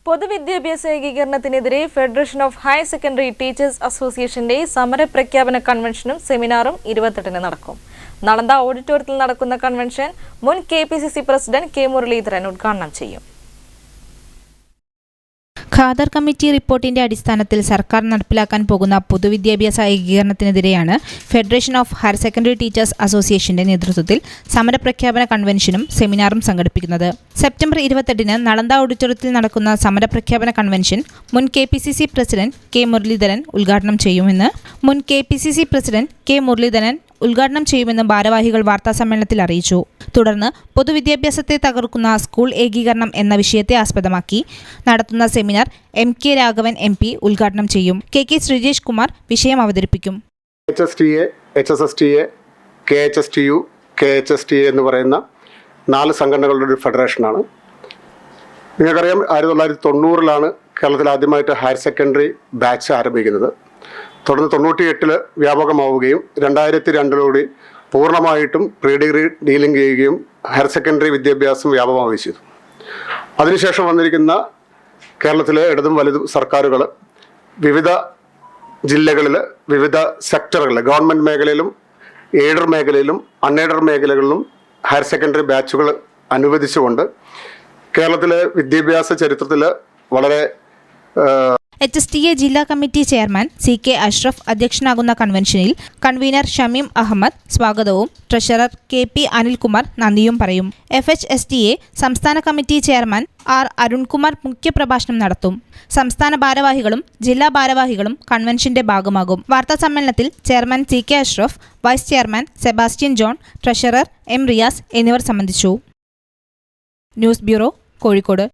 പൊതുവിദ്യാഭ്യാസ ഏകീകരണത്തിനെതിരെ federation of higher secondary teachers അസോസിയേഷന്റെ സമരപ്രഖ്യാപന കൺവെൻഷനും സെമിനാറും 28-ന് നടക്കും. നളന്ദ ഓഡിറ്റോറിയത്തിൽ നടക്കുന്ന കൺവെൻഷൻ മുൻ KPCC പ്രസിഡന്റ് K. മുരളീധരൻ ഉദ്ഘാടനം ചെയ്യും. ഖാദർ കമ്മിറ്റി റിപ്പോർട്ടിന്റെ അടിസ്ഥാനത്തിൽ സർക്കാർ നടപ്പിലാക്കാൻ പോകുന്ന പൊതുവിദ്യാഭ്യാസ ഏകീകരണത്തിനെതിരെയാണ് federation of higher secondary teachers അസോസിയേഷന്റെ നേതൃത്വത്തിൽ സമരപ്രഖ്യാപന കൺവെൻഷനും സെമിനാറും സംഘടിപ്പിക്കുന്നത്. സെപ്റ്റംബർ 28-ന് നളന്ദ ഓഡിറ്റോറിയത്തിൽ നടക്കുന്ന സമരപ്രഖ്യാപന കൺവെൻഷൻ മുൻ KPCC പ്രസിഡന്റ് K. മുരളീധരൻ ഉദ്ഘാടനം ചെയ്യുമെന്ന് ഉദ്ഘാടനം ചെയ്യുമെന്ന് ഭാരവാഹികൾ വാർത്താസമ്മേളനത്തിൽ അറിയിച്ചു. തുടർന്ന് പൊതുവിദ്യാഭ്യാസത്തെ തകർക്കുന്ന സ്കൂൾ ഏകീകരണം എന്ന വിഷയത്തെ ആസ്പദമാക്കി നടത്തുന്ന സെമിനാർ MK രാഘവൻ MP ഉദ്ഘാടനം ചെയ്യും. KK ശ്രീജേഷ് കുമാർ വിഷയം അവതരിപ്പിക്കും. HSTA, HSSTA, KHSTU, KHSTA എന്ന് പറയുന്ന 4 സംഘടനകളുടെ ഒരു ഫെഡറേഷനാണ്. നിങ്ങൾക്കറിയാം, 1990-ലാണ് കേരളത്തിൽ ആദ്യമായിട്ട് ഹയർ സെക്കൻഡറി ബാച്ച് ആരംഭിക്കുന്നത്. തുടർന്ന് 98-ൽ വ്യാപകമാവുകയും 2002-ലോടെ പൂർണ്ണമായിട്ടും പ്രീ ഡിഗ്രി ഡീലിംഗ് ചെയ്യുകയും ഹയർ സെക്കൻഡറി വിദ്യാഭ്യാസം വ്യാപകമാവുകയും ചെയ്തു. അതിനുശേഷം വന്നിരിക്കുന്ന കേരളത്തിലെ ഇടതും വലതും സർക്കാരുകൾ വിവിധ ജില്ലകളിൽ വിവിധ സെക്ടറുകളിൽ ഗവൺമെൻറ് മേഖലയിലും എയ്ഡഡ് മേഖലയിലും അൺഎയ്ഡഡ് മേഖലകളിലും ഹയർ സെക്കൻഡറി ബാച്ചുകൾ അനുവദിച്ചുകൊണ്ട് കേരളത്തിലെ വിദ്യാഭ്യാസ ചരിത്രത്തിൽ വളരെ HSTA ജില്ലാ കമ്മിറ്റി ചെയർമാൻ CK അഷ്റഫ് അധ്യക്ഷനാകുന്ന കൺവെൻഷനിൽ കൺവീനർ ഷമീം അഹമ്മദ് സ്വാഗതവും ട്രഷറർ KP അനിൽകുമാർ നന്ദിയും പറയും. FHSTA സംസ്ഥാന കമ്മിറ്റി ചെയർമാൻ R. അരുൺകുമാർ മുഖ്യപ്രഭാഷണം നടത്തും. സംസ്ഥാന ഭാരവാഹികളും ജില്ലാ ഭാരവാഹികളും കൺവെൻഷന്റെ ഭാഗമാകും. വാർത്താസമ്മേളനത്തിൽ chairman CK Ashraf, vice chairman Sebastian John, treasurer M. Riyas എന്നിവർ സംബന്ധിച്ചു. News bureau, Kozhikode.